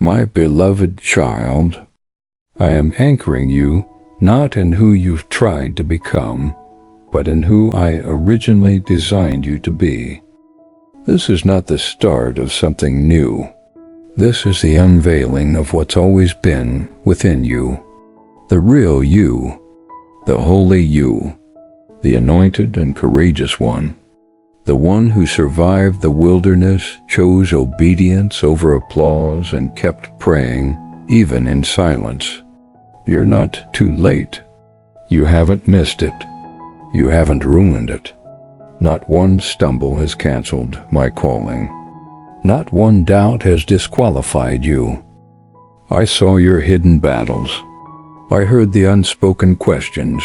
My beloved child, I am anchoring you not in who you've tried to become, but in who I originally designed you to be. This is not the start of something new. This is the unveiling of what's always been within you. The real you, the holy you, the anointed and courageous one, the one who survived the wilderness, chose obedience over applause, and kept praying, even in silence. You're not too late. You haven't missed it. You haven't ruined it. Not one stumble has canceled my calling. Not one doubt has disqualified you. I saw your hidden battles. I heard the unspoken questions.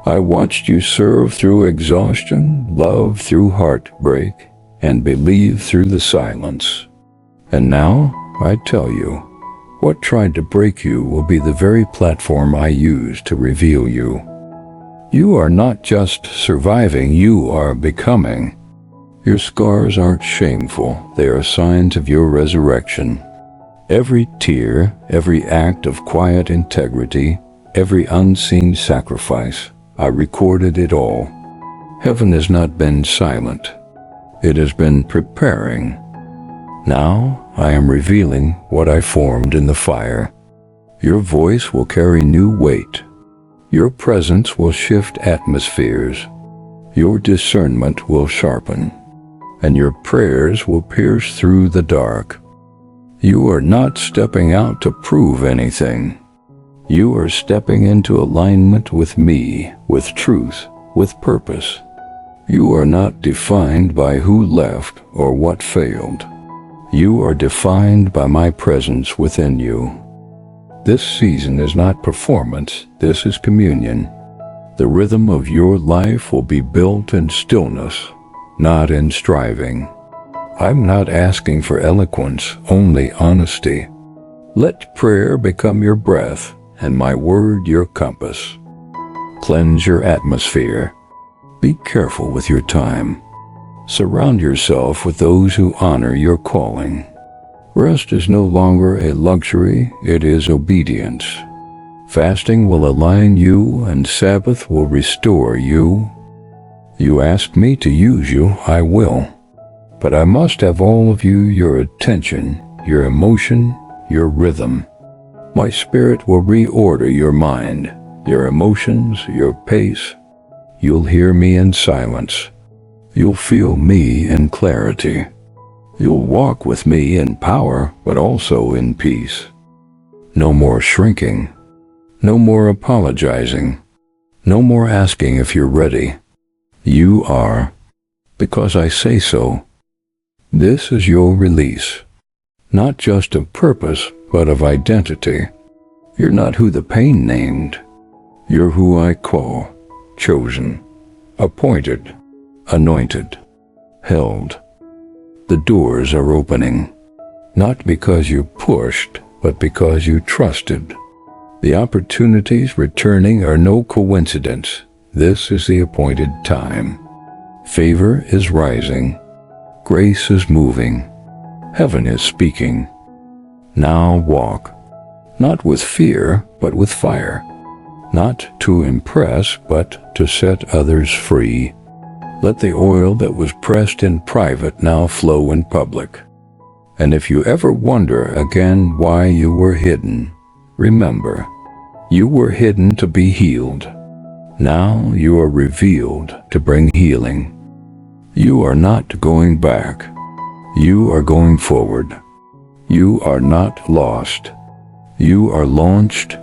I watched you serve through exhaustion, love through heartbreak, and believe through the silence. And now, I tell you, what tried to break you will be the very platform I use to reveal you. You are not just surviving, you are becoming. Your scars aren't shameful, they are signs of your resurrection. Every tear, every act of quiet integrity, every unseen sacrifice, I recorded it all. Heaven has not been silent. It has been preparing. Now I am revealing what I formed in the fire. Your voice will carry new weight. Your presence will shift atmospheres. Your discernment will sharpen. And your prayers will pierce through the dark. You are not stepping out to prove anything. You are stepping into alignment with me, with truth, with purpose. You are not defined by who left or what failed. You are defined by my presence within you. This season is not performance, this is communion. The rhythm of your life will be built in stillness, not in striving. I'm not asking for eloquence, only honesty. Let prayer become your breath, and my word your compass. Cleanse your atmosphere. Be careful with your time. Surround yourself with those who honor your calling. Rest is no longer a luxury, it is obedience. Fasting will align you, and Sabbath will restore you. You ask me to use you, I will. But I must have all of you, your attention, your emotion, your rhythm. My spirit will reorder your mind, your emotions, your pace. You'll hear me in silence. You'll feel me in clarity. You'll walk with me in power, but also in peace. No more shrinking. No more apologizing. No more asking if you're ready. You are, because I say so. This is your release. Not just of purpose, but of identity. You're not who the pain named. You're who I call, chosen, appointed, anointed, held. The doors are opening, not because you pushed, but because you trusted. The opportunities returning are no coincidence. This is the appointed time. Favor is rising. Grace is moving. Heaven is speaking. Now walk, not with fear, but with fire. Not to impress, but to set others free. Let the oil that was pressed in private now flow in public. And if you ever wonder again why you were hidden, remember, you were hidden to be healed. Now you are revealed to bring healing. You are not going back. You are going forward. You are not lost. You are launched.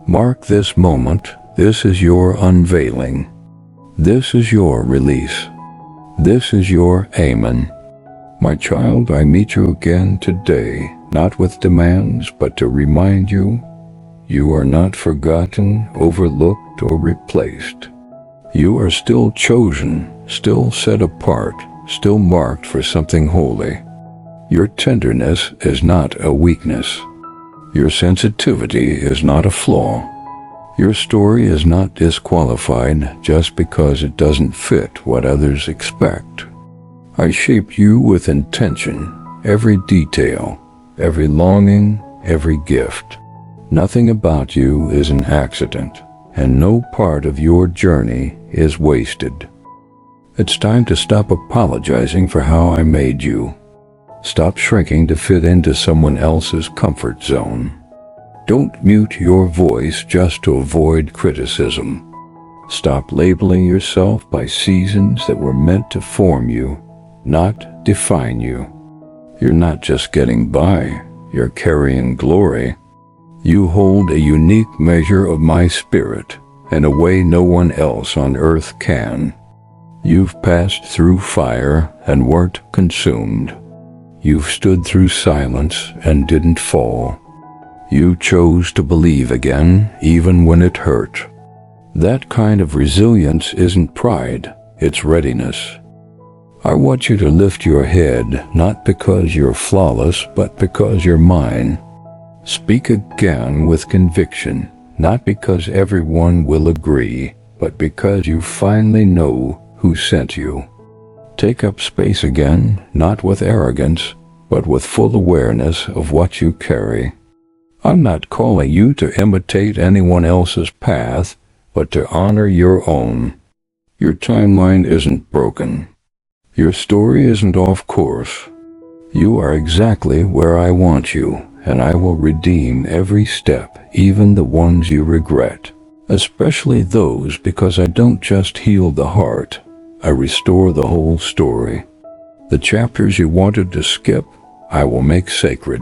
Mark this moment. This is your unveiling. This is your release. This is your amen. My child, I meet you again today, not with demands, but to remind you, you are not forgotten, overlooked, or replaced. You are still chosen, still set apart, still marked for something holy. Your tenderness is not a weakness. Your sensitivity is not a flaw. Your story is not disqualified just because it doesn't fit what others expect. I shaped you with intention, every detail, every longing, every gift. Nothing about you is an accident, and no part of your journey is wasted. It's time to stop apologizing for how I made you. Stop shrinking to fit into someone else's comfort zone. Don't mute your voice just to avoid criticism. Stop labeling yourself by seasons that were meant to form you, not define you. You're not just getting by, you're carrying glory. You hold a unique measure of my spirit in a way no one else on earth can. You've passed through fire and weren't consumed. You've stood through silence and didn't fall. You chose to believe again, even when it hurt. That kind of resilience isn't pride, it's readiness. I want you to lift your head, not because you're flawless, but because you're mine. Speak again with conviction, not because everyone will agree, but because you finally know who sent you. Take up space again, not with arrogance, but with full awareness of what you carry. I'm not calling you to imitate anyone else's path, but to honor your own. Your timeline isn't broken. Your story isn't off course. You are exactly where I want you, and I will redeem every step, even the ones you regret. Especially those, because I don't just heal the heart, I restore the whole story. The chapters you wanted to skip, I will make sacred.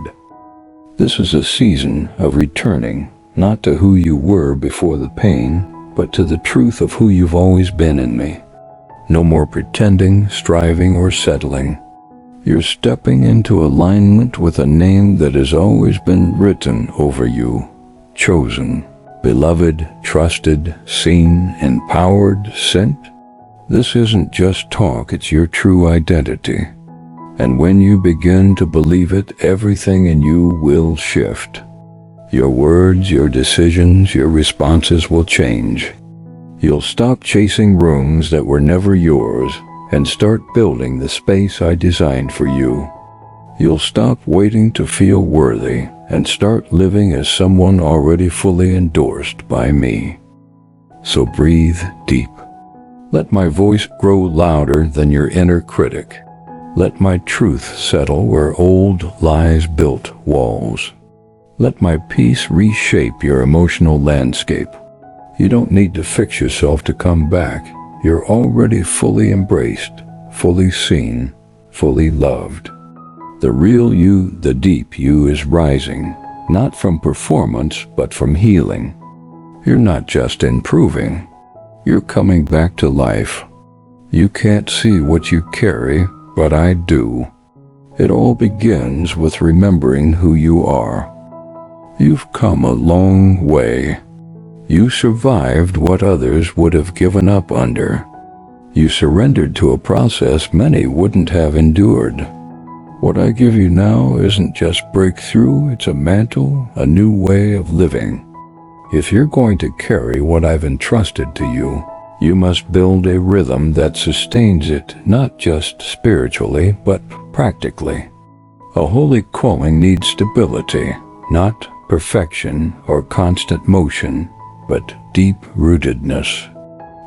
This is a season of returning, not to who you were before the pain, but to the truth of who you've always been in me. No more pretending, striving, or settling. You're stepping into alignment with a name that has always been written over you. Chosen, beloved, trusted, seen, empowered, sent. This isn't just talk, it's your true identity. And when you begin to believe it, everything in you will shift. Your words, your decisions, your responses will change. You'll stop chasing rooms that were never yours and start building the space I designed for you. You'll stop waiting to feel worthy and start living as someone already fully endorsed by me. So breathe deep. Let my voice grow louder than your inner critic. Let my truth settle where old lies built walls. Let my peace reshape your emotional landscape. You don't need to fix yourself to come back. You're already fully embraced, fully seen, fully loved. The real you, the deep you is rising, not from performance, but from healing. You're not just improving. You're coming back to life. You can't see what you carry, but I do. It all begins with remembering who you are. You've come a long way. You survived what others would have given up under. You surrendered to a process many wouldn't have endured. What I give you now isn't just breakthrough, it's a mantle, a new way of living. If you're going to carry what I've entrusted to you, you must build a rhythm that sustains it, not just spiritually, but practically. A holy calling needs stability, not perfection or constant motion, but deep rootedness.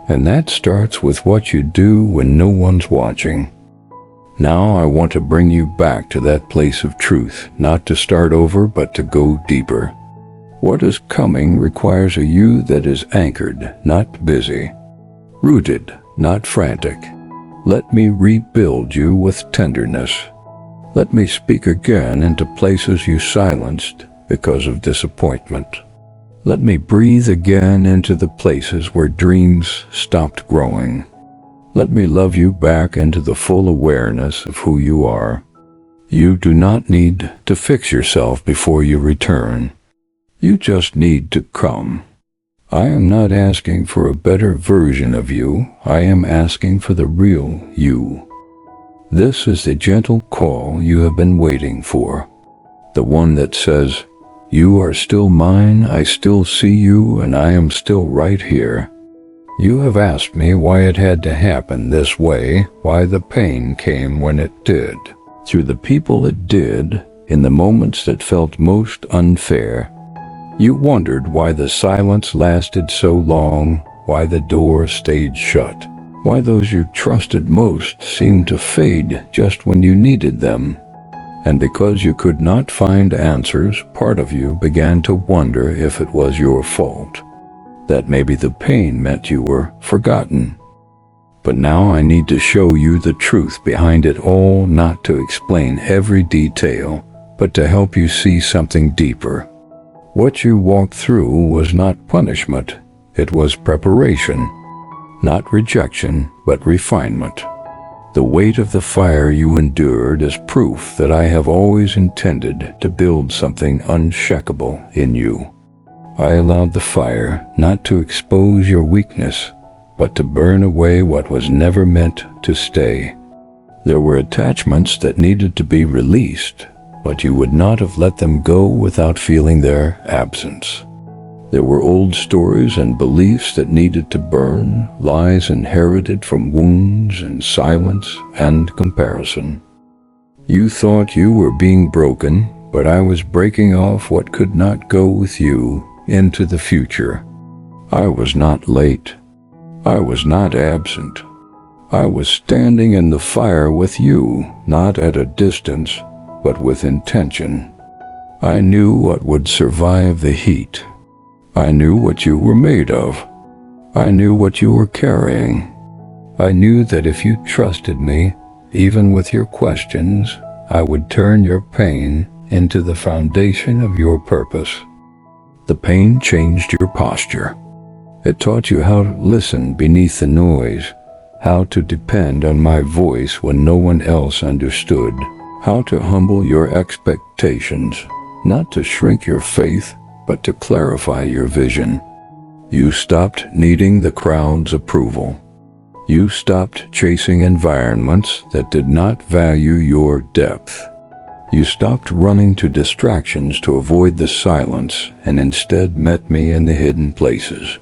And that starts with what you do when no one's watching. Now I want to bring you back to that place of truth, not to start over, but to go deeper. What is coming requires a you that is anchored, not busy. Rooted, not frantic. Let me rebuild you with tenderness. Let me speak again into places you silenced because of disappointment. Let me breathe again into the places where dreams stopped growing. Let me love you back into the full awareness of who you are. You do not need to fix yourself before you return. You just need to come. I am not asking for a better version of you. I am asking for the real you. This is the gentle call you have been waiting for. The one that says, "You are still mine, I still see you, and I am still right here." You have asked me why it had to happen this way, why the pain came when it did. Through the people it did, in the moments that felt most unfair. You wondered why the silence lasted so long, why the door stayed shut, why those you trusted most seemed to fade just when you needed them. And because you could not find answers, part of you began to wonder if it was your fault, that maybe the pain meant you were forgotten. But now I need to show you the truth behind it all, not to explain every detail, but to help you see something deeper. What you walked through was not punishment, it was preparation. Not rejection, but refinement. The weight of the fire you endured is proof that I have always intended to build something unshakable in you. I allowed the fire not to expose your weakness, but to burn away what was never meant to stay. There were attachments that needed to be released, but you would not have let them go without feeling their absence. There were old stories and beliefs that needed to burn, lies inherited from wounds and silence and comparison. You thought you were being broken, but I was breaking off what could not go with you into the future. I was not late. I was not absent. I was standing in the fire with you, not at a distance, but with intention. I knew what would survive the heat. I knew what you were made of. I knew what you were carrying. I knew that if you trusted me, even with your questions, I would turn your pain into the foundation of your purpose. The pain changed your posture. It taught you how to listen beneath the noise, how to depend on my voice when no one else understood, how to humble your expectations, not to shrink your faith, but to clarify your vision. You stopped needing the crowd's approval. You stopped chasing environments that did not value your depth. You stopped running to distractions to avoid the silence and instead met me in the hidden places.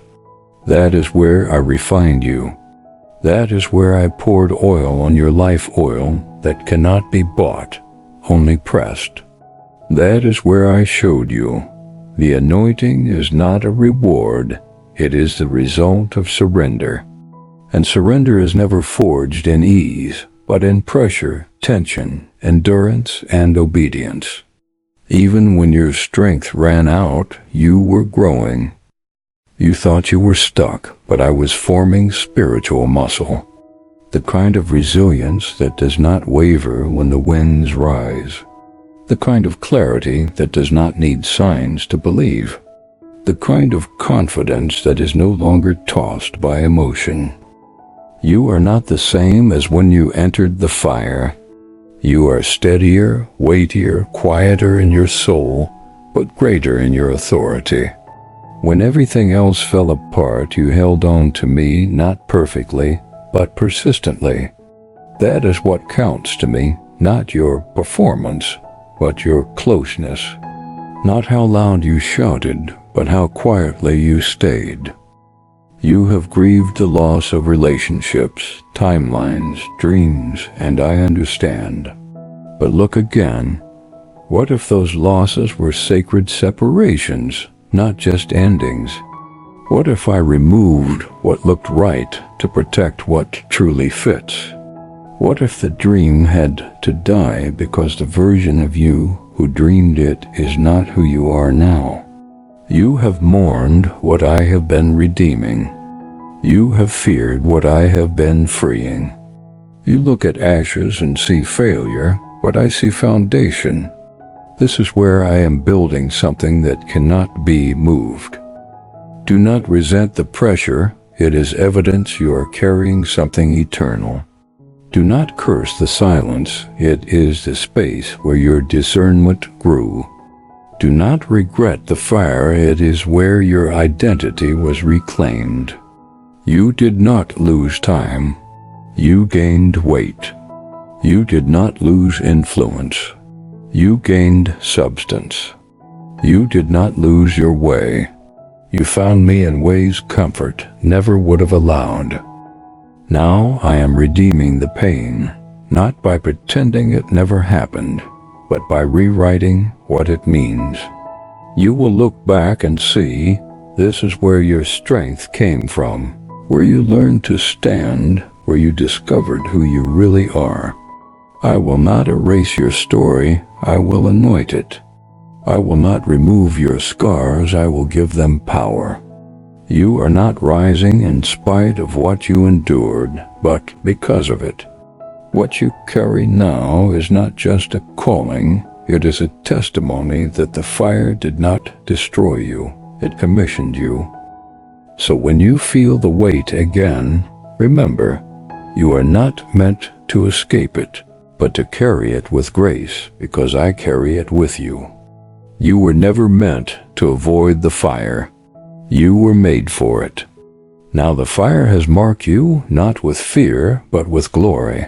That is where I refined you. That is where I poured oil on your life oil that cannot be bought, only pressed. That is where I showed you the anointing is not a reward, it is the result of surrender. And surrender is never forged in ease, but in pressure, tension, endurance, and obedience. Even when your strength ran out, you were growing. You thought you were stuck, but I was forming spiritual muscle. The kind of resilience that does not waver when the winds rise. The kind of clarity that does not need signs to believe. The kind of confidence that is no longer tossed by emotion. You are not the same as when you entered the fire. You are steadier, weightier, quieter in your soul, but greater in your authority. When everything else fell apart, you held on to me, not perfectly, but persistently. That is what counts to me, not your performance, but your closeness. Not how loud you shouted, but how quietly you stayed. You have grieved the loss of relationships, timelines, dreams, and I understand. But look again. What if those losses were sacred separations, not just endings? What if I removed what looked right to protect what truly fits? What if the dream had to die because the version of you who dreamed it is not who you are now? You have mourned what I have been redeeming. You have feared what I have been freeing. You look at ashes and see failure, but I see foundation. This is where I am building something that cannot be moved. Do not resent the pressure, it is evidence you are carrying something eternal. Do not curse the silence, it is the space where your discernment grew. Do not regret the fire, it is where your identity was reclaimed. You did not lose time. You gained weight. You did not lose influence. You gained substance. You did not lose your way. You found me in ways comfort never would have allowed. Now I am redeeming the pain, not by pretending it never happened, but by rewriting what it means. You will look back and see this is where your strength came from, where you learned to stand, where you discovered who you really are. I will not erase your story, I will anoint it. I will not remove your scars, I will give them power. You are not rising in spite of what you endured, but because of it. What you carry now is not just a calling, it is a testimony that the fire did not destroy you, it commissioned you. So when you feel the weight again, remember, you are not meant to escape it, but to carry it with grace, because I carry it with you. You were never meant to avoid the fire. You were made for it. Now the fire has marked you not with fear, but with glory.